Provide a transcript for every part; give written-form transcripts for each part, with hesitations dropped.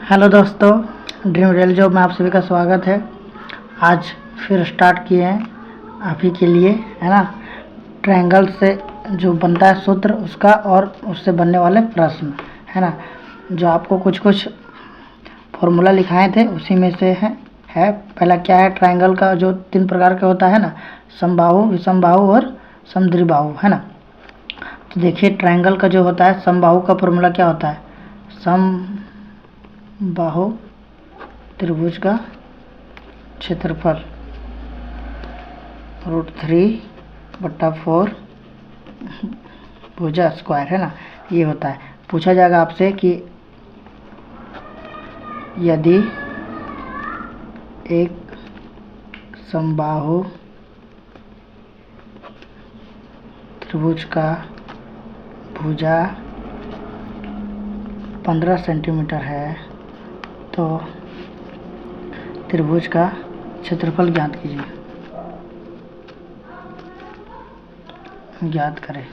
Hello दोस्तों, dream real job में आप सभी का स्वागत है। आज फिर स्टार्ट किए हैं आप ही के लिए, है ना। ट्रायंगल से जो बनता है सूत्र उसका और उससे बनने वाले प्रश्न, है ना। जो आपको कुछ कुछ फॉर्मूला लिखाए थे उसी में से है। पहला क्या है, ट्रायंगल का जो 3 प्रकार का होता है ना, समबाहु, विषमबाहु और समद्विबाहु, है ना। तो देखिए, ट्रायंगल का जो होता है समबाहु का फॉर्मूला क्या होता है, समबाहु त्रिभुज का क्षेत्रफल √3/4 भुजा स्क्वायर, है ना। ये होता है। पूछा जाएगा आपसे कि यदि एक समबाहु त्रिभुज का भुजा 15 सेंटीमीटर है तो त्रिभुज का क्षेत्रफल ज्ञात कीजिए, ज्ञात करें,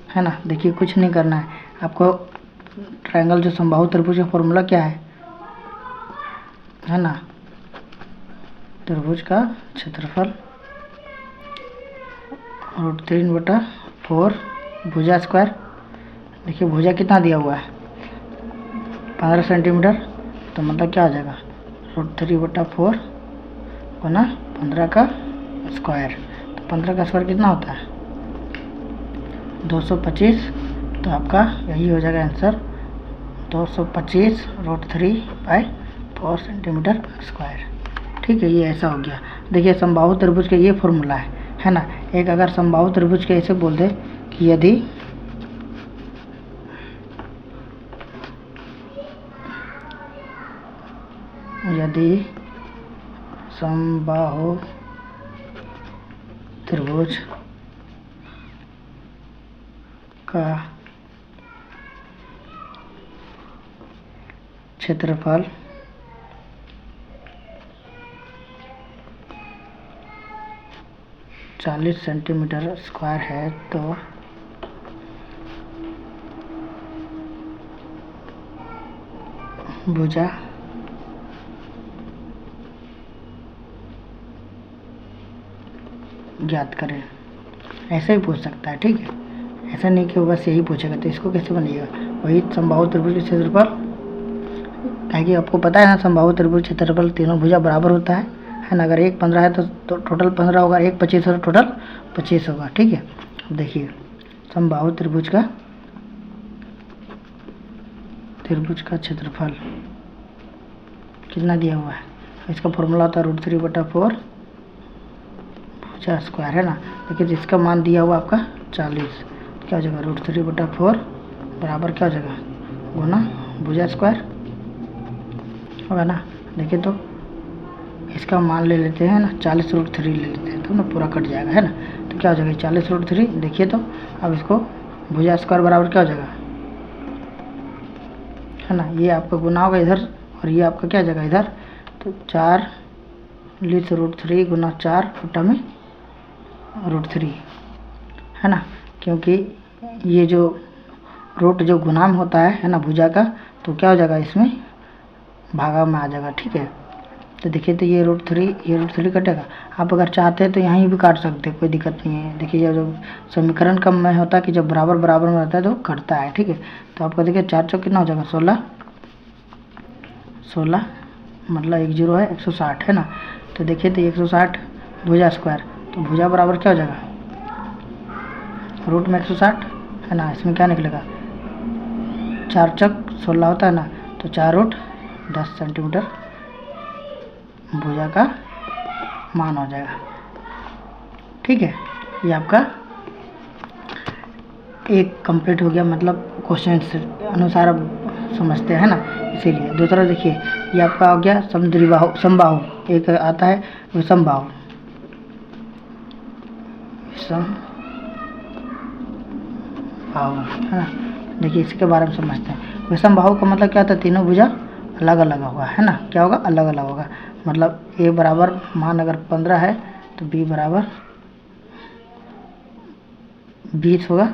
है ना। देखिए, कुछ नहीं करना है आपको। ट्रायंगल जो समबाहु त्रिभुज का फॉर्मूला क्या है ना, त्रिभुज का क्षेत्रफल √3/4 भुजा स्क्वायर। देखिए, भुजा कितना दिया हुआ है, 15 सेंटीमीटर, तो मतलब क्या आ जाएगा, √3/4 गुना 15 का स्क्वायर। तो 15 का स्क्वायर कितना होता है, 225। तो आपका यही हो जाएगा आंसर, 225 √3/4 सेंटीमीटर स्क्वायर। ठीक है, ये ऐसा हो गया। देखिए, समबाहु त्रिभुज का ये फॉर्मूला है ना। एक अगर समबाहु त्रिभुज के ऐसे बोल दे कि यदि समबाहु त्रिभुज का क्षेत्रफल 40 सेंटीमीटर स्क्वायर है तो भुजा ज्ञात करें। ऐसे ही पूछ सकता है, ठीक है। ऐसा नहीं कि वो बस यही पूछेगा। तो इसको कैसे बनेगा, वही समबाहु त्रिभुज के क्षेत्रफल, कि आपको पता है ना, समबाहु त्रिभुज क्षेत्रफल तीनों भुजा बराबर होता है ना। अगर एक 15 है तो टोटल 15 होगा, एक 25 है तो टोटल 25 होगा, ठीक है। अब देखिए, समबाहु त्रिभुज का क्षेत्रफल कितना दिया हुआ है, इसका फॉर्मूला होता है √3/4 भुजा स्क्वायर, है ना। देखिए, जिसका मान दिया हुआ आपका 40, तो क्या हो जाएगा, √3/4 बराबर क्या हो जाएगा, गुना भुजा स्क्वायर होगा ना। देखिए, तो इसका मान ले लेते हैं ना, 40√3 ले लेते हैं तो ना पूरा कट जाएगा, है ना। तो क्या हो जाएगा, 40√3। देखिए, तो अब इसको भुजा स्क्वायर बराबर क्या हो जाएगा, है ना। ये आपका गुना होगा इधर और ये आपका क्या आ जाएगा इधर। तो 40√3 गुना 4/√3, है ना। क्योंकि ये जो रूट जो गुणाम होता है ना भुजा का, तो क्या हो जाएगा, इसमें भागा में आ जाएगा, ठीक है। तो देखिए, तो ये √3 कटेगा। आप अगर चाहते हैं तो यहीं भी काट सकते हैं, कोई दिक्कत नहीं है। देखिए, जब समीकरण का में होता है कि जब बराबर बराबर में रहता है तो कटता है, ठीक है। तो आपका देखिए 4 चौक कितना हो जाएगा, 16 मतलब 1 0 है 160, है ना। तो देखिए, तो 160 भुजा स्क्वायर, तो भुजा बराबर क्या हो जाएगा, रूट में 160, है ना। इसमें क्या निकलेगा, 4 चौक 16 होता है ना, तो 4√10 सेंटीमीटर भुजा का मान हो जाएगा, ठीक है। ये आपका एक कंप्लीट हो गया, मतलब क्वेश्चन से अनुसार अब समझते हैं ना, इसीलिए। दूसरा देखिए, ये आपका हो गया समबाहु। एक आता है विषमबाहु, है ना। देखिए, इसके बारे में समझते हैं। विषमबाहु का मतलब क्या होता है, तीनों भुजा अलग अलग होगा, है ना। क्या होगा, अलग अलग होगा। मतलब ए बराबर मान अगर 15 है तो बी बराबर 20 होगा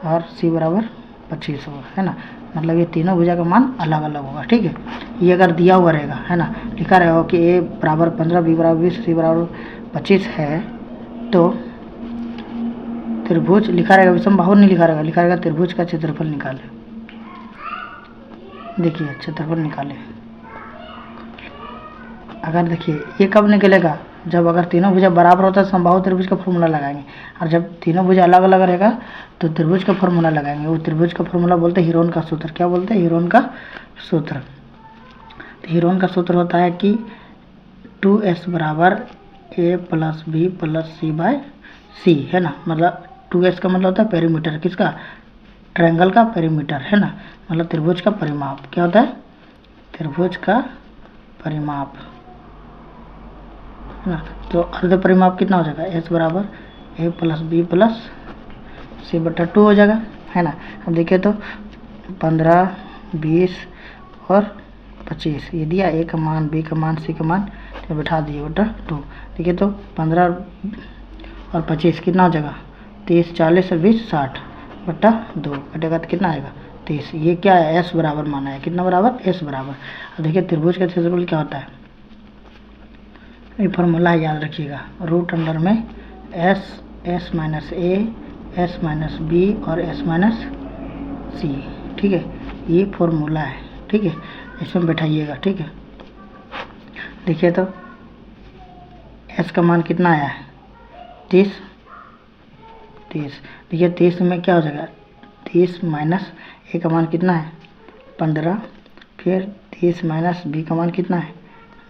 और सी बराबर 25 होगा, है ना। मतलब ये तीनों भुजा का मान अलग अलग होगा। ठीक है, ये अगर दिया हुआ रहेगा, है ना, लिखा रहेगा कि ए बराबर 15, बी बराबर 20, सी बराबर 25 है, तो त्रिभुज लिखा रहेगा, विषम बाहु नहीं लिखा रहेगा, लिखा रहेगा त्रिभुज का क्षेत्रफल निकाले। देखिए क्षेत्रफल निकाले। अगर देखिए ये कब निकलेगा, जब अगर तीनों भुजा बराबर होता है समबाहु त्रिभुज का फॉर्मूला लगाएंगे, और जब तीनों भुजा अलग अलग रहेगा तो त्रिभुज का फॉर्मूला लगाएंगे। वो त्रिभुज का फॉर्मूला बोलते हैं हीरोन का सूत्र। क्या बोलते हैं? हीरोन का सूत्र। तो हीरोन का सूत्र होता है कि 2s बराबर a plus B plus c by c, है ना। मतलब 2s का मतलब होता है पेरीमीटर, किसका? ट्रायंगल का पेरीमीटर, है ना, मतलब त्रिभुज का परिमाप। क्या होता है? त्रिभुज का परिमाप, है ना। तो अर्ध परिमाप कितना हो जाएगा? s बराबर a प्लस बी प्लस सी बटा 2 हो जाएगा, है ना। अब देखिए तो 15, 20 और 25 ये दिया, a का मान, b का मान, c का मान, तो बैठा दिए बटा 2। देखिए तो 15 और 25 कितना हो जाएगा? 30, 40 और 20 60 बटा 2 कटेगा तो कितना आएगा? 30। ये क्या है? s बराबर माना है। कितना बराबर? s बराबर। अब देखिए त्रिभुज का क्षेत्रफल क्या होता है, ये फॉर्मूला याद रखिएगा, रूट अंडर में s minus a, s minus b और s माइनस c। ठीक है, ये फॉर्मूला है। ठीक है, इसमें बैठाइएगा। ठीक है, देखिए तो s का मान कितना आया है? 30। देखिए 30 में क्या हो जाएगा? 30 माइनस a का मान कितना है? 15, फिर 30 माइनस b का मान कितना है?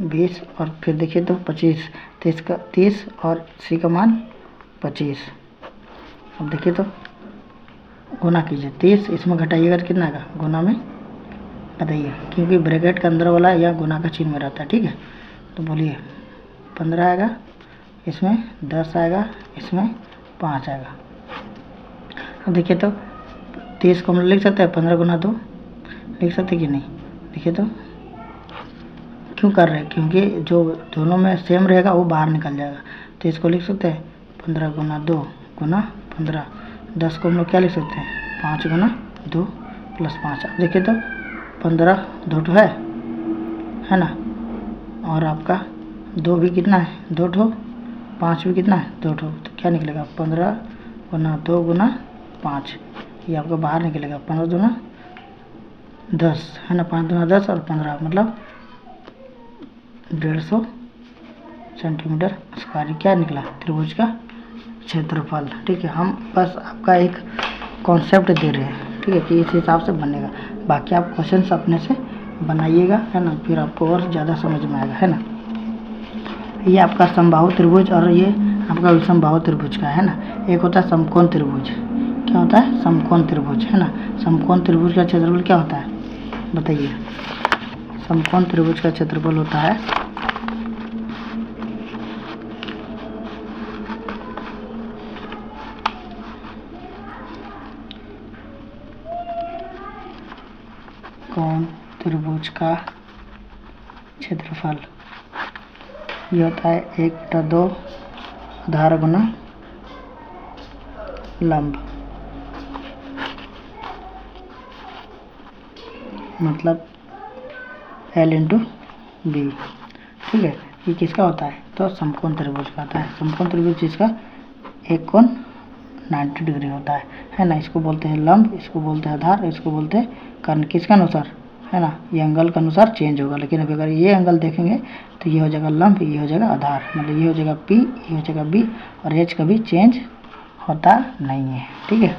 20 और फिर देखिए तो 25। 30 और c का मान 25। अब देखिए तो गुना कीजिए, 30 इसमें घटाइएगा तो कितना आएगा? गुना में बताइए, क्योंकि ब्रैकेट के अंदर वाला या गुना का चिन्ह में रहता है। ठीक है, तो बोलिए 15 आएगा, इसमें 10 आएगा, इसमें 5 आएगा। अब देखिए तो 30 को हम लिख सकते हैं 15 गुना 2, लिख सकते कि नहीं? देखिए तो क्यों कर रहे हैं? क्योंकि जो दोनों में सेम रहेगा वो बाहर निकल जाएगा। तो इसको लिख सकते हैं 15 गुना 2 गुना 15। 10 को हम लोग क्या लिख सकते हैं? 5 गुना 2 प्लस 5। अब देखिए तो 15 2 ठो है ना, और आपका 2 भी कितना है? 2 ठो, 5 भी कितना है? 2 ठो। तो क्या निकलेगा? 15 गुना 2 गुना 5, ये आपका बाहर निकलेगा। 15 दूना 10, है ना, 5 दूना 10 और 15 मतलब 150 सेंटीमीटर स्क्वायर। क्या निकला? त्रिभुज का क्षेत्रफल। ठीक है, हम बस आपका एक कॉन्सेप्ट दे रहे हैं, ठीक है, कि इस हिसाब से बनेगा। बाकी आप क्वेश्चंस अपने से बनाइएगा, है ना, फिर आपको और ज़्यादा समझ में आएगा, है ना। ये आपका समबाहु त्रिभुज और ये आपका विषमबाहु त्रिभुज का, है ना। एक होता है समकोण त्रिभुज। क्या होता है? समकोण त्रिभुज, है ना। समकोण त्रिभुज का क्षेत्रफल क्या होता है बताइए? समकोण त्रिभुज का क्षेत्रफल होता है कोण त्रिभुज का क्षेत्रफल, ये होता है 1/2 आधार गुना लंब, मतलब L इंटू बी। ठीक है, ये किसका होता है? तो समकोण त्रिभुज का होता है। समकोण त्रिभुज जिसका एक कोण 90 डिग्री होता है ना। इसको बोलते हैं लंब, इसको बोलते हैं आधार, इसको बोलते हैं कर्ण। किसके अनुसार? है ना, ये एंगल के अनुसार चेंज होगा। लेकिन अभी अगर ये एंगल देखेंगे तो ये हो जाएगा लंब, ये हो जाएगा आधार, मतलब ये हो जाएगा P, ये हो जाएगा B, और H कभी चेंज होता नहीं है। ठीक है,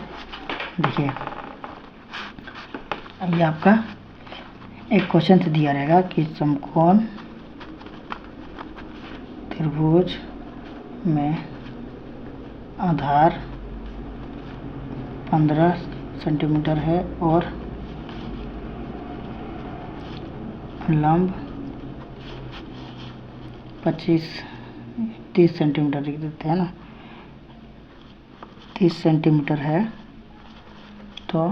देखिए ये आपका एक क्वेश्चन से दिया रहेगा कि समकोण त्रिभुज में आधार 15 सेंटीमीटर है और लंब 30 सेंटीमीटर लिख देते हैं ना, 30 सेंटीमीटर है, तो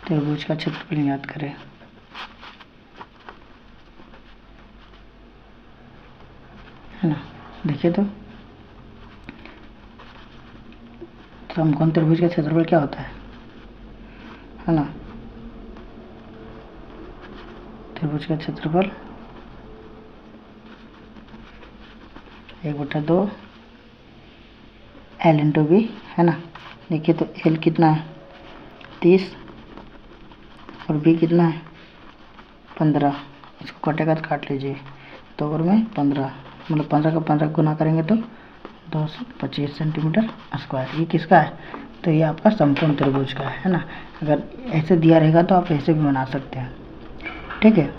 त्रिभुज का क्षेत्रफल याद करें। है ना, देखिए तो समकोण त्रिभुज का क्षेत्रफल क्या होता है ना, त्रिभुज का क्षेत्रफल 1/2 L इंटू बी, है ना। देखिए तो L कितना है 30 और B कितना है 15। इसको कटेगा तो काट लीजिए, 2 और में 15, मतलब 15 का 15 गुना करेंगे तो 225 सेंटीमीटर स्क्वायर। ये किसका है? तो ये आपका समकोण त्रिभुज का है ना। अगर ऐसे दिया रहेगा तो आप ऐसे भी बना सकते हैं, ठीक है।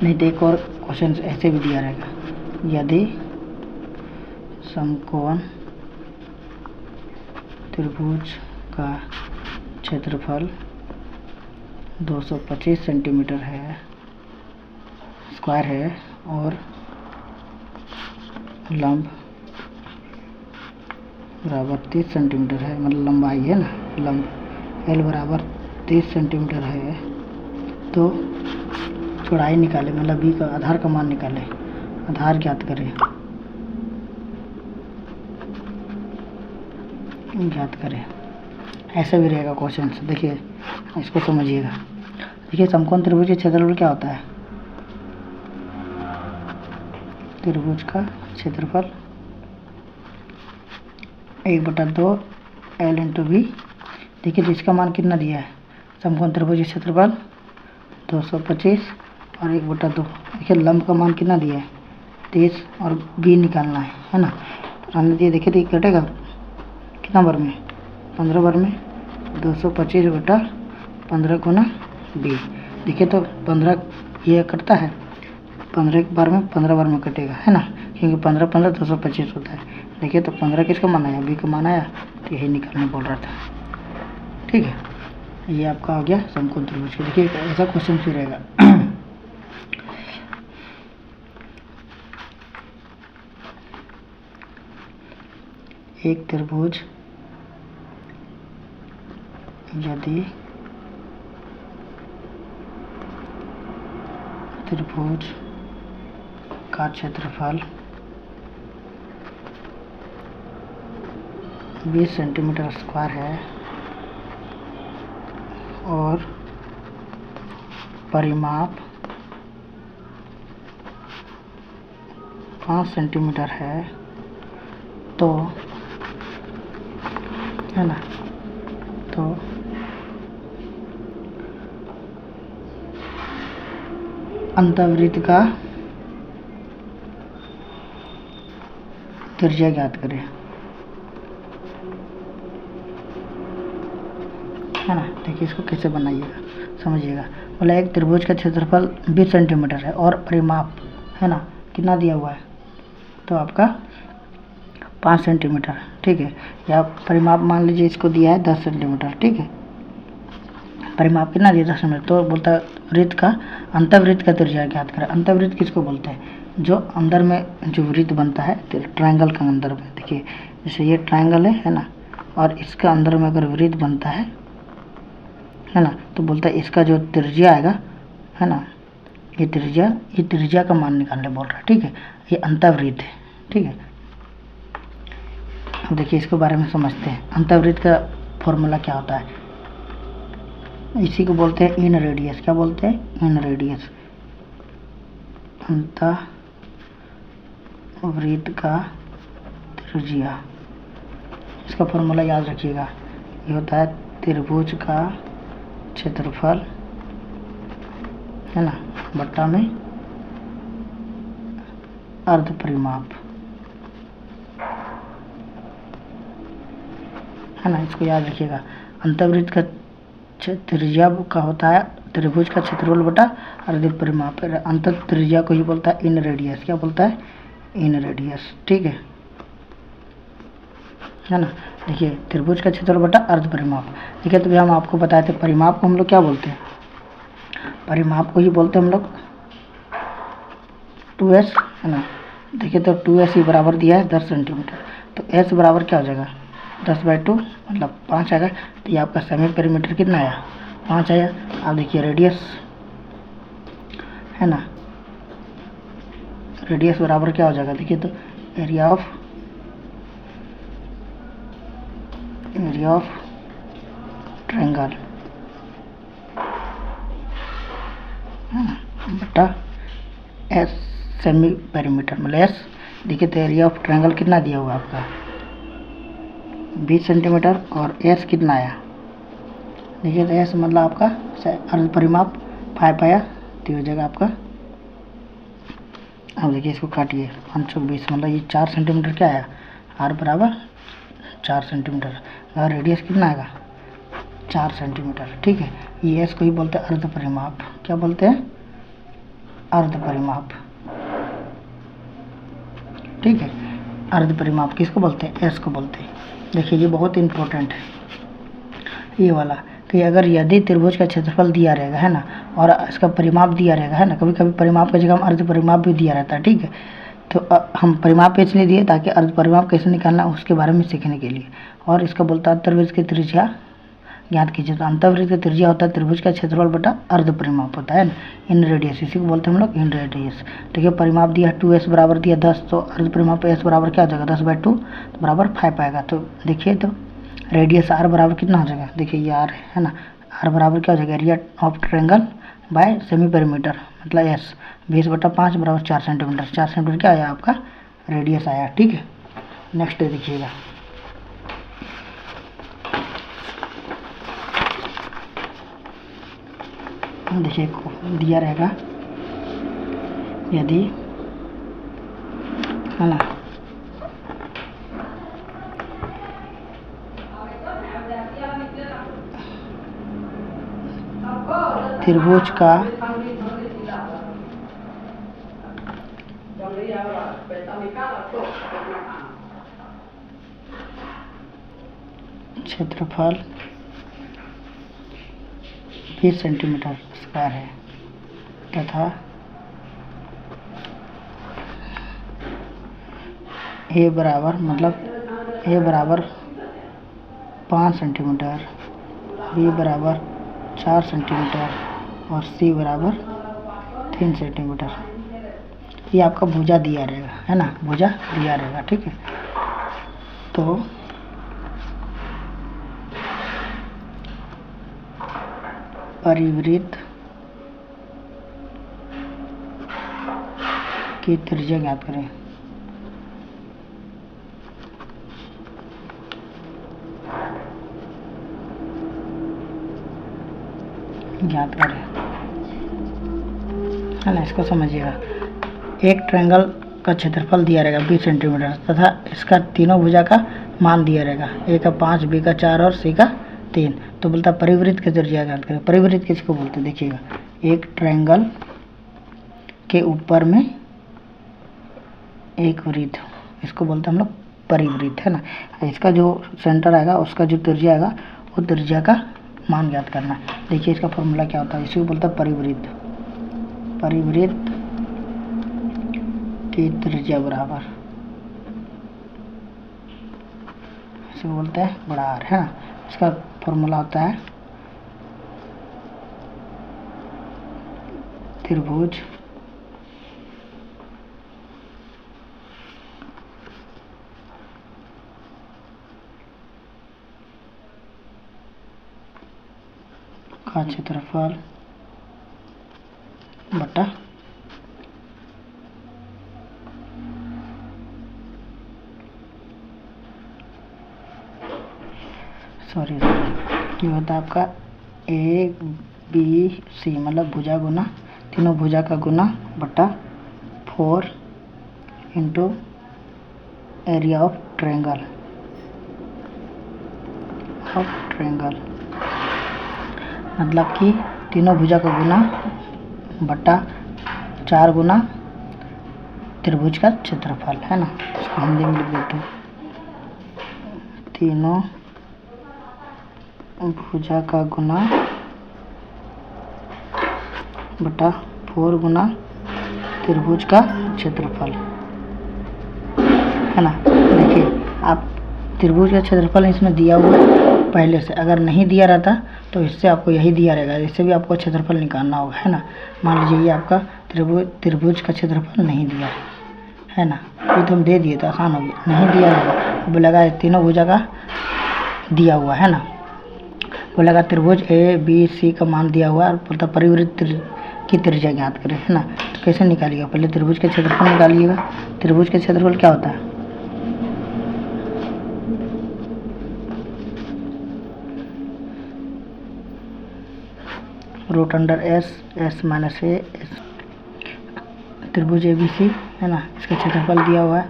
नहीं तो एक और क्वेश्चन ऐसे भी दिया रहेगा, यदि समकोण त्रिभुज का क्षेत्रफल 225 सेंटीमीटर है स्क्वायर है और लंब बराबर 30 सेंटीमीटर है, मतलब लंबाई है ना, लंब L बराबर 30 सेंटीमीटर है, तो चौड़ाई निकाले, मतलब B का आधार का मान निकाले, आधार ज्ञात करें, ऐसा भी रहेगा क्वेश्चन। देखिए इसको समझिएगा। देखिए समकोण त्रिभुज के क्षेत्रफल क्या होता है? त्रिभुज का क्षेत्रफल 1/2 L इंटू बी। देखिए जिसका मान कितना दिया है, समकोण त्रिभुज का क्षेत्रफल 225 और 1/2। देखिए लंब का मान कितना दिया है 30 और बी निकालना है ना। हमने दिए, देखिए तो कटेगा कितना बार में 15 बार में 225/15 गुना बी। देखिए तो 15 ये कटता है, 15 बार में 15 बार में कटेगा, है ना, क्योंकि 15 15 225 होता है। देखिए तो 15 किसका मान आया, बी का मान आया, तो यही निकालने बोल रहा था, ठीक है। ये आपका हो गया समकोण त्रिभुज। देखिए ऐसा क्वेश्चन फिर रहेगा। एक त्रिभुज यदि त्रिभुज का क्षेत्रफल 20 सेंटीमीटर स्क्वायर है और परिमाप 5 सेंटीमीटर है, तो है ना, तो अंतःवृत्त का त्रिज्या ज्ञात करें, है ना। देखिए इसको कैसे बनाइएगा समझिएगा। बोला एक त्रिभुज का क्षेत्रफल 20 सेंटीमीटर है और परिमाप है ना कितना दिया हुआ है, तो आपका 5 सेंटीमीटर, ठीक है। या परिमाप मान लीजिए इसको दिया है 10 सेंटीमीटर, ठीक है। परिमाप कितना दिया 10 सेंटीमीटर, तो बोलता है वृत्त का अंतःवृत्त का त्रिज्या ज्ञात करें। अंतःवृत्त किसको बोलते हैं, जो अंदर में जो वृत्त बनता है ट्रायंगल के अंदर में। देखिए जैसे ये ट्रायंगल है ना, और इसका अंदर में अगर वृत्त बनता है ना, तो बोलता है इसका जो त्रिज्या आएगा, है ना, ये त्रिज्या का मान निकालने बोल रहा है, ठीक है। ये अंतःवृत्त है, ठीक है। अब देखिए इसके बारे में समझते हैं। अंतःवृत्त का फॉर्मूला क्या होता है, इसी को बोलते हैं इन रेडियस। क्या बोलते हैं, इन रेडियस। अंतःवृत्त का त्रिज्या, इसका फॉर्मूला याद रखिएगा, ये होता है त्रिभुज का क्षेत्रफल, है ना, बट्टा में अर्ध परिमाप, है ना। इसको याद रखिएगा। अंतःवृत्त का त्रिज्या का होता है त्रिभुज का क्षेत्रफल बटा अर्ध परिमाप। अंत त्रिज्या को ही बोलता है इन रेडियस। क्या बोलता है, इन रेडियस, ठीक है ना। देखिए त्रिभुज का क्षेत्रफल बटा अर्ध परिमाप। देखिए तो हम आपको बताए थे परिमाप को हम लोग क्या बोलते हैं, परिमाप को ही बोलते हैं हम लोग 2s, है ना। देखिए तो 2s ही बराबर दिया है 10 सेंटीमीटर, तो s बराबर क्या हो जाएगा 10/2 मतलब 5 आएगा। तो ये आपका सेमी पेरीमीटर कितना आया, 5 आया। आप देखिए रेडियस, है ना, रेडियस बराबर क्या हो जाएगा, देखिए तो एरिया ऑफ ट्रायंगल, बटा एस सेमी पेरीमीटर, मतलब एस। देखिए तो एरिया ऑफ ट्रायंगल कितना दिया हुआ आपका 20 सेंटीमीटर, और एस कितना आया, देखिए तो एस मतलब आपका अर्ध परिमाप 5 आया, तो हो जाएगा आपका। अब देखिए इसको काटिए 520, मतलब ये 4 सेंटीमीटर क्या आया, आर बराबर 4 सेंटीमीटर, और रेडियस कितना आएगा 4 सेंटीमीटर। ठीक है, ये एस को ही बोलते हैं अर्ध परिमाप। क्या बोलते हैं, अर्ध परिमाप। ठीक है, अर्ध परिमाप किसको बोलते हैं, एस को बोलते हैं। देखिए ये बहुत इंपॉर्टेंट है ये वाला, कि अगर यदि त्रिभुज का क्षेत्रफल दिया रहेगा है ना, और इसका परिमाप दिया रहेगा है ना, कभी कभी परिमाप की जगह हम अर्ध परिमाप भी दिया रहता है। ठीक है, तो हम परिमाप इसलिए दिए ताकि अर्ध परिमाप कैसे निकालना उसके बारे में सीखने के लिए। और इसका बोलता है अंतर्वृत्त की त्रिज्या ज्ञात कीजिए। तो अंतर्वृत्त की त्रिज्या होता है त्रिभुज का क्षेत्रफल बटा अर्ध परिमाप होता है ना, इन रेडियस, इसी को बोलते हैं हम लोग इन रेडियस। देखिए परिमाप दिया 2s बराबर दिया 10, तो अर्ध परिमाप पे s बराबर क्या हो जाएगा 10/2, तो बराबर 5 आएगा। तो देखिए तो रेडियस r बराबर कितना हो जाएगा, देखिए ये r है ना, r बराबर क्या हो जाएगा area of triangle bye semi perimeter, मतलब s 20/5 बराबर 4 सेंटीमीटर। 4 सेंटीमीटर क्या आया आपका रेडियस आया। ठीक है, नेक्स्ट देखिएगा, देखिए दिया रहेगा यदि है ना त्रिभुज का क्षेत्रफल 20 सेंटीमीटर स्क्वायर है तथा ए बराबर, मतलब ए बराबर 5 सेंटीमीटर, बी बराबर 4 सेंटीमीटर और सी बराबर 3 सेंटीमीटर। ये आपका भुजा दिया रहेगा है ना, भुजा दिया रहेगा। ठीक है, तो परिवृत्त की त्रिज्या ज्ञात करें। ज्ञात करें है ना, इसको समझिएगा। एक ट्रायंगल का क्षेत्रफल दिया रहेगा 20 सेंटीमीटर तथा इसका तीनों भुजा का मान दिया रहेगा, ए का 5, बी का 4 और सी का 3। तो बोलता परिवृत्त की त्रिज्या ज्ञात करें। परिवृत्त किसको बोलते हैं, देखिएगा एक ट्रायंगल के ऊपर में एक वृत्त, इसको बोलते हैं हम लोग परिवृत्त है ना। इसका जो सेंटर आएगा उसका जो त्रिज्या आएगा वो त्रिज्या का मान ज्ञात करना। देखिए इसका फॉर्मूला क्या होता है, इसी को बोलता है परिवृत्त। परिवृत्त की त्रिज्या बराबर, इसी को बोलते हैं बड़ा आर है ना। इसका फॉर्मूला होता है त्रिभुज का क्षेत्रफल बटा ये होता है आपका ए बी सी, मतलब भुजा गुना तीनों भुजा का गुना बटा 4 इंटू एरिया ऑफ ट्रायंगल मतलब कि तीनों भुजा का गुना बटा 4 गुना त्रिभुज का क्षेत्रफल है ना। इसको हिंदी में लिख देते हैं, तीनों भुजा का गुना बटा 4 गुना त्रिभुज का क्षेत्रफल है ना। देखिए आप त्रिभुज का क्षेत्रफल इसमें दिया हुआ है पहले से, अगर नहीं दिया रहता तो इससे आपको यही दिया रहेगा, इससे भी आपको क्षेत्रफल निकालना होगा है ना। मान लीजिए ये आपका त्रिभुज का क्षेत्रफल नहीं दिया है ना, ये तो हम दे दिए तो आसान हो गया, नहीं दिया रहेगा बोलेगा तीनों भुजा का दिया हुआ है ना, बोलेगा त्रिभुज ए बी सी का मान दिया हुआ है और बोलता परिवृत्त की त्रिज्या ज्ञात करें, है ना। तो कैसे निकालिएगा, पहले त्रिभुज का क्षेत्रफल निकालिएगा। त्रिभुज का क्षेत्रफल क्या होता है, root under s minus a. त्रिभुज ABC है ना, इसका क्षेत्रफल दिया हुआ है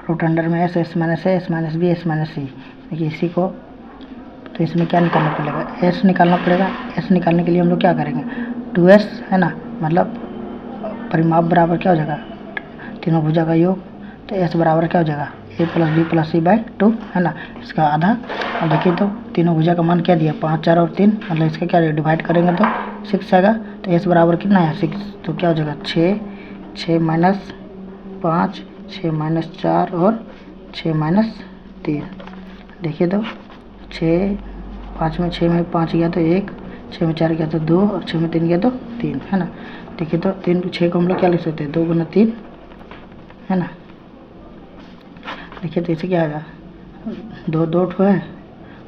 रूट अंडर में s minus a, s minus b, s minus c. देखिए इसी को, तो इसमें क्या निकालना पड़ेगा, एस निकालना पड़ेगा। एस निकालने के लिए हम लोग क्या करेंगे, 2s है ना, मतलब परिमाप बराबर क्या हो जाएगा, तीनों भुजा का योग। तो एस बराबर क्या हो जाएगा, a plus B plus C by 2 है ना, इसका आधा। अब देखिए तो तीनों भुजा का मान क्या दिया, 5, 4 और 3, मतलब इसका क्या डिवाइड करेंगे तो 6 आएगा। तो एस बराबर कितना है, 6। तो क्या हो जाएगा 6 माइनस 5, 6 माइनस 4 और 6 माइनस 3। देखिए तो 6, 5 में 6 में 5 गया तो 1, 6 में 4 गया तो 2 और 6 में 3 गया तो 3 है ना। देखिए तो 6 को हम लोग क्या लिख सकते हैं, 2 गुना 3 है ना। देखिए तो इसे क्या आएगा, 2 2 ठो है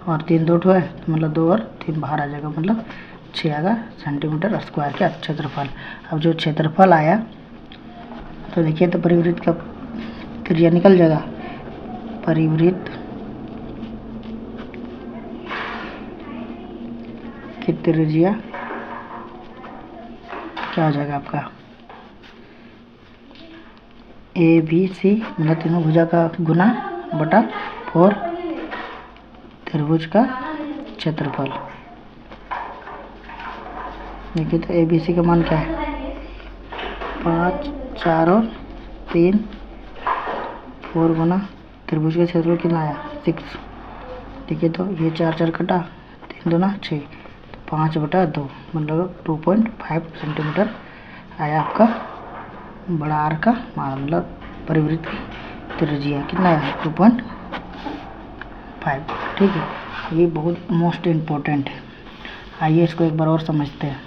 और 3 2 ठो है, तो मतलब 2 और 3 बाहर आ जाएगा, मतलब 6 आएगा सेंटीमीटर स्क्वायर का क्षेत्रफल। अब जो क्षेत्रफल आया तो देखिए तो परिवृत्त का त्रिज्या निकल जाएगा। परिवृत्त की त्रिज्या क्या हो जाएगा आपका, ABC मतलब तीनों भुजा का गुना बटा 4 त्रिभुज का क्षेत्रफल। देखिए तो ABC का मान क्या है, 5, 4 और 3, 4 गुना त्रिभुज का क्षेत्रफल कितना आया, 6। देखिए तो ये 4 4 कटा, 3 दूना 6, तो 5 बटा 2 मतलब 2.5 सेंटीमीटर आया आपका बड़ा आर का मान, मतलब परिवृत्त की त्रिज्या कितना है, 2.5। ठीक है, ये बहुत मोस्ट इम्पोर्टेंट है। आइए इसको एक बार और समझते हैं।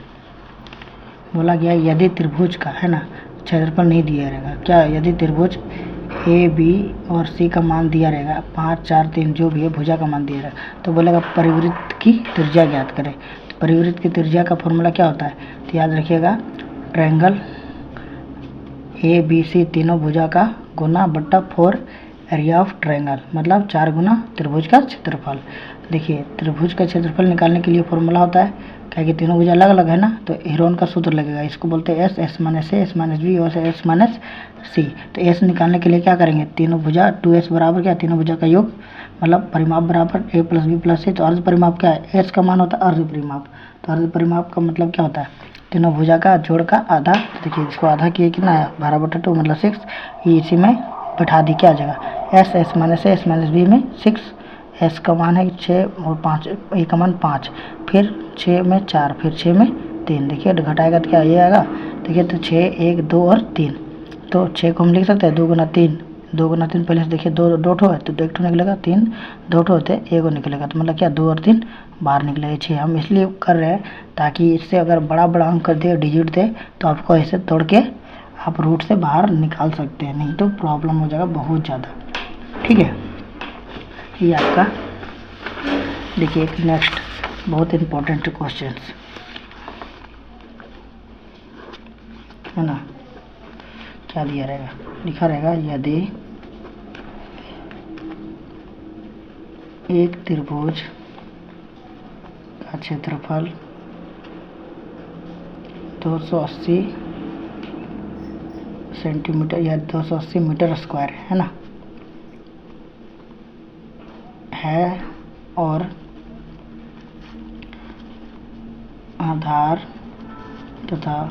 बोला गया यदि त्रिभुज का है ना क्षेत्रफल नहीं दिया रहेगा, क्या यदि त्रिभुज AB और C का मान दिया रहेगा, 5, 4, 3 जो भी है भुजा का मान दिया रहेगा, तो बोलेगा परिवृत्त की त्रिज्या ज्ञात करें। तो परिवृत्त की त्रिज्या का फॉर्मूला क्या होता है, तो याद रखिएगा, ट्रायंगल ABC तीनों भुजा का गुना बट्टा 4 एरिया ऑफ ट्रायंगल, मतलब 4 गुना त्रिभुज का क्षेत्रफल। देखिए त्रिभुज का क्षेत्रफल निकालने के लिए फॉर्मूला होता है, क्या कि तीनों भुजा अलग अलग है ना, तो हेरोन का सूत्र लगेगा। इसको बोलते हैं S minus a, s minus B और एस माइनस सी। तो एस निकालने के लिए क्या करेंगे, तीनों भुजा 2s बराबर क्या, तीनों भुजा का योग, मतलब परिमाप बराबर a प्लस बी प्लस सी। तो अर्ध परिमाप क्या है, एस का मान होता है अर्ध परिमाप। तो अर्ध परिमाप का मतलब क्या होता है, तीनों भुजा का जोड़ का आधा। देखिए इसको आधा किए कितना आया, 12/2 मतलब 6। ये इसी में बैठा दी, क्या आ जाएगा, S minus a, s minus B में 6, एस का मान है 6 और 5, ए का मान 5, फिर 6 में 4, फिर 6 में 3। देखिए घटाएगा तो क्या ये आएगा, देखिए तो 6, 1, 2 और 3। तो 6 को हम लिख सकते हैं 2 गुना 3, 2 गुना 3 पहले से देखिए 2 ठो है तो 1 ठो निकलेगा, 3 2 ठो होते 1 निकलेगा, तो मतलब क्या 2 और 3 बाहर निकलेगा। 6 हम इसलिए कर रहे हैं ताकि इससे अगर बड़ा बड़ा अंक कर दे, डिजिट दे, तो आपको ऐसे तोड़ के आप रूट से बाहर निकाल सकते हैं, नहीं तो प्रॉब्लम हो जाएगा बहुत ज़्यादा। ठीक है, ये आपका देखिए एक नेक्स्ट बहुत इम्पोर्टेंट क्वेश्चन है ना, क्या दिया रहेगा, लिखा रहेगा यदि एक त्रिभुज का क्षेत्रफल 280 सेंटीमीटर या 280 मीटर स्क्वायर है ना है, और आधार तथा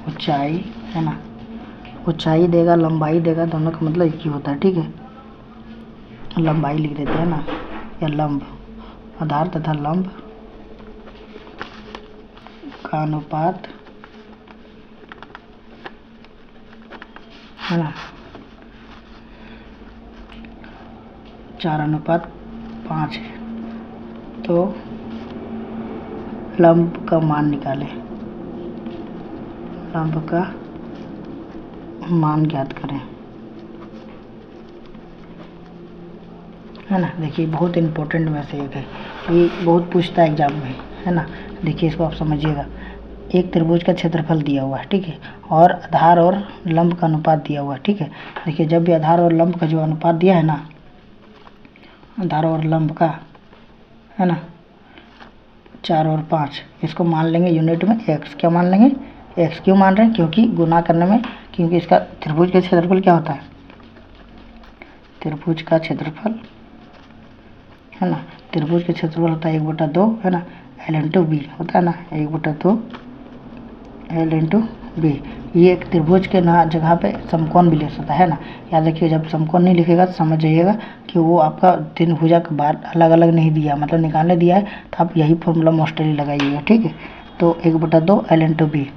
ऊंचाई है ना, ऊंचाई देगा लंबाई देगा, दोनों का मतलब एक ही होता है। ठीक है, लंबाई लिख देते हैं ना, या लंब, आधार तथा लंब का अनुपात है ना 4:5 है, तो लंब का मान निकालें, लंब का मान ज्ञात करें, है ना। देखिए बहुत इम्पोर्टेंट में से एक है, ये बहुत पूछता है एग्जाम में, है ना। देखिए इसको आप समझिएगा, एक त्रिभुज का क्षेत्रफल दिया हुआ है, ठीक है, और आधार और लंब का अनुपात दिया हुआ है, ठीक है। देखिए जब भी आधार और लंब का जो अनुपात दिया है ना, आधार और लंब का, है ना, 4 और 5, इसको मान लेंगे यूनिट में x। क्या मान लेंगे? x। क्यों मान रहे हैं? क्योंकि गुना करने में, क्योंकि इसका त्रिभुज का क्षेत्रफल क्या होता है? त्रिभुज का क्षेत्रफल, है ना, त्रिभुज का क्षेत्रफल होता है 1/2, है ना, l इंटू बी होता है ना, 1/2 l इंटू बी। ये एक त्रिभुज के ना जगह पे समकोण भी ले सकता है ना। याद रखिए जब समकोण नहीं लिखेगा तो समझ जाइएगा कि वो आपका तीन भुजा के बाद अलग अलग नहीं दिया, मतलब निकालने दिया है, तो आप यही फॉर्मूला मोस्टली लगाइएगा, ठीक है। तो 1/2 l इंटू बी,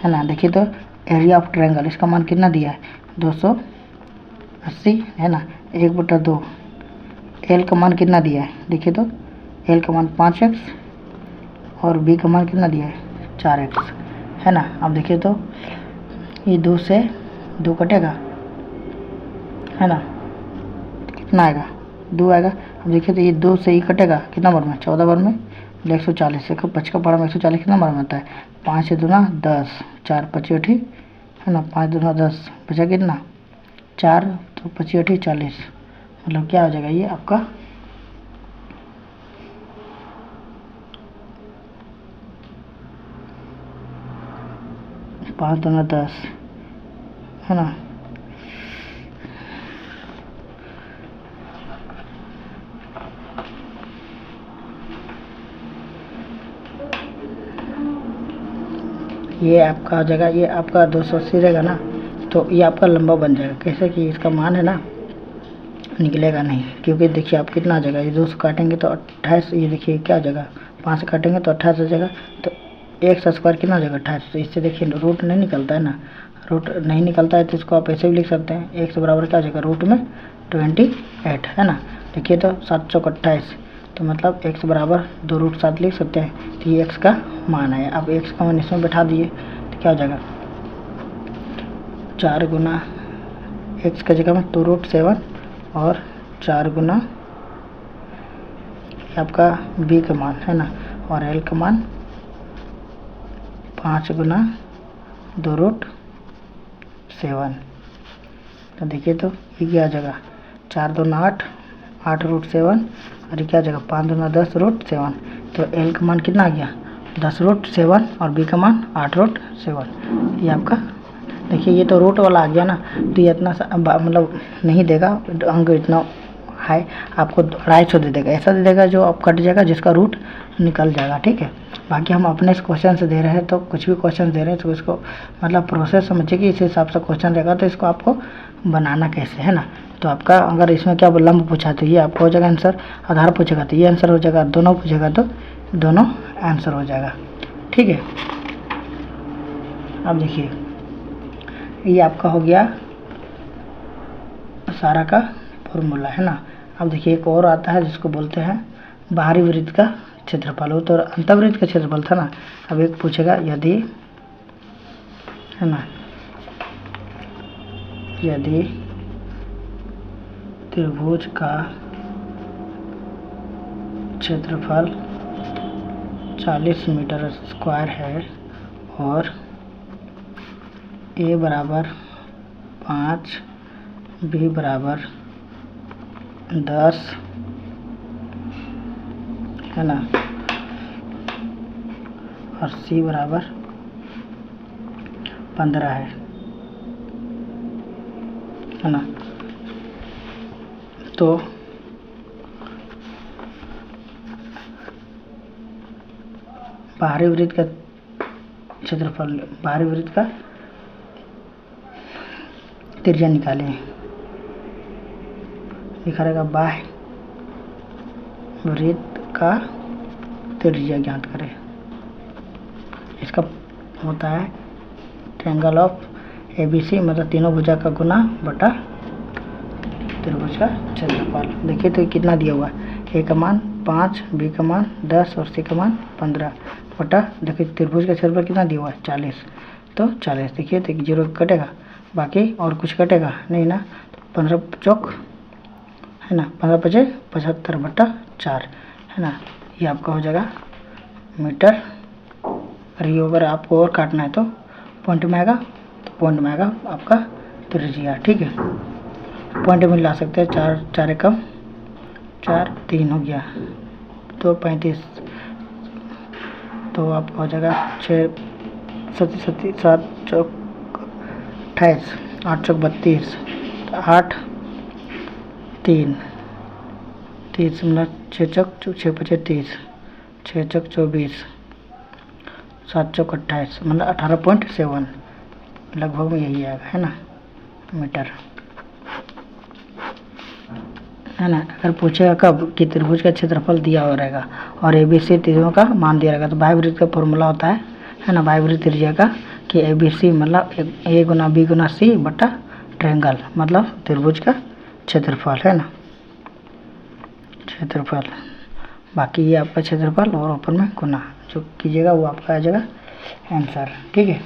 है ना। देखिए तो एरिया ऑफ ट्रायंगल, इसका मान कितना दिया है? 280, है ना। 1/2 एल का मान कितना दिया है? देखिए तो एल का मान 5x और बी का मान कितना दिया है? 4x, है ना। अब देखिए तो ये 2 से 2 कटेगा, है ना, कितना आएगा? 2 आएगा। अब देखिए तो ये 2 से ही कटेगा, कितना बार में? 14 बार में, 140 से 5 का पारा में 140 कितना बार में आता है? 5 से 2 10, 4 25, है ना, 5 2 10, बचा कितना? 4, तो 25 40, मतलब क्या हो जाएगा ये आपका 5 2 10, है ना। ये आपका हो जाएगा, ये आपका 280 रहेगा ना, तो ये आपका लंबा बन जाएगा। कैसे कि इसका मान है ना निकलेगा नहीं, क्योंकि देखिए आप कितना आ जाएगा, ये 2 से काटेंगे तो 28, ये देखिए क्या हो जाएगा, 5 से काटेंगे तो 28 हो जाएगा, तो 1² कितना हो जाएगा? 28। तो इससे देखिए रूट नहीं निकलता है ना, रूट नहीं निकलता है तो इसको आप ऐसे भी लिख सकते हैं, 1 से बराबर क्या हो जाएगा? रूट में 28, है ना। देखिए तो 7 चौक 28, तो मतलब x बराबर 2√7 लिख सकते हैं। तो ये x का मान है। अब x का मान इसमें बैठा दिए तो क्या हो जाएगा? 4 गुना x का जगह में 2√7 और 4 गुना आपका b का मान, है ना, और l का मान 5 गुना 2√7। तो देखिए तो ये क्या आ जाएगा? 4 2 8, 8√7, और ये क्या आ जाएगा? 5 2 10√7। तो l का मान कितना आ गया? 10√7 और b का मान 8√7। ये आपका देखिए ये तो रूट वाला आ गया ना, तो ये इतना मतलब नहीं देगा अंक, इतना हाई आपको 250 दे देगा, ऐसा दे देगा जो आप कट जाएगा, जिसका रूट निकल जाएगा, ठीक है। बाकी हम अपने इस क्वेश्चन से दे रहे हैं, तो कुछ भी क्वेश्चन दे रहे हैं तो इसको मतलब प्रोसेस समझिए कि इस हिसाब से क्वेश्चन रहेगा, तो इसको आपको बनाना कैसे, है ना। तो आपका अगर इसमें क्या लंब पूछा तो ये आपका हो जाएगा आंसर, आधार पूछेगा तो ये आंसर हो जाएगा, दोनों पूछेगा तो दोनों आंसर हो जाएगा, ठीक है। अब देखिए ये आपका हो गया सारा का फॉर्मूला, है ना। अब देखिए एक और आता है जिसको बोलते हैं बाहरी वृत्त का क्षेत्रफल, हो तो अंतःवृत्त का क्षेत्रफल था ना। अब एक पूछेगा यदि, है ना, यदि त्रिभुज का क्षेत्रफल 40 मीटर स्क्वायर है और a बराबर 5, b बराबर 10, है ना, और c बराबर 15 है ना। तो बाहरी वृत्त का क्षेत्रफल, बाहरी वृत्त का त्रिज्या निकालें, लिखा रहेगा बाह्य वृत्त का त्रिज्या ज्ञात करें। इसका होता है ट्रायंगल ऑफ ABC, मतलब तीनों भुजा का गुना बटा त्रिभुज का क्षेत्रफल। देखिए तो कितना दिया हुआ है, a का मान 5, b का मान 10 और c का मान 15 बटा, देखिए त्रिभुज का क्षेत्रफल कितना दिया हुआ है? 40। तो 40 देखिए तो 0 कटेगा, बाकी और कुछ कटेगा नहीं ना, 15 चौक, है ना, 15 5 75 बटा 4, है ना। ये आपका हो जाएगा मीटर और ये अगर आपको और काटना है तो पॉइंट में आएगा, तो पॉइंट में आएगा आपका त्रिज्या। ठीक है, पॉइंट में ला सकते हैं। 4 4 एकम 4 3 हो गया, तो 35, तो आपका हो जाएगा 6 7 7 चौक 28, 8 चौक 32, 8 3 30 मतलब 6 चौक 6 5 30, 6 चौक 24, 7 चौक 28 मतलब 18.7 लगभग में यही आएगा, है ना, मीटर, है ना। अगर पूछेगा कब कि त्रिभुज का क्षेत्रफल दिया हो रहेगा और ABC त्रिभुजों का मान दिया रहेगा, तो बाह्यवृत्त का फॉर्मूला होता है ना, बाह्यवृत्त त्रिज्या का कि ABC मतलब A Guna B Guna C बटा ट्रायंगल, मतलब त्रिभुज का क्षेत्रफल, है ना, क्षेत्रफल। बाकी ये आपका क्षेत्रफल और ऊपर में गुना जो कीजिएगा वो आपका आ जाएगा आंसर। ठीक है,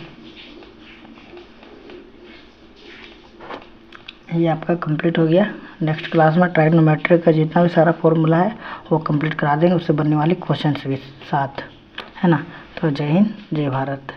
ये आपका कंप्लीट हो गया। नेक्स्ट क्लास में ट्राइगोनोमेट्री का जितना भी सारा फॉर्मूला है वो कंप्लीट करा देंगे, उससे बनने वाली क्वेश्चंस भी साथ, है ना। तो जय हिंद, जय भारत।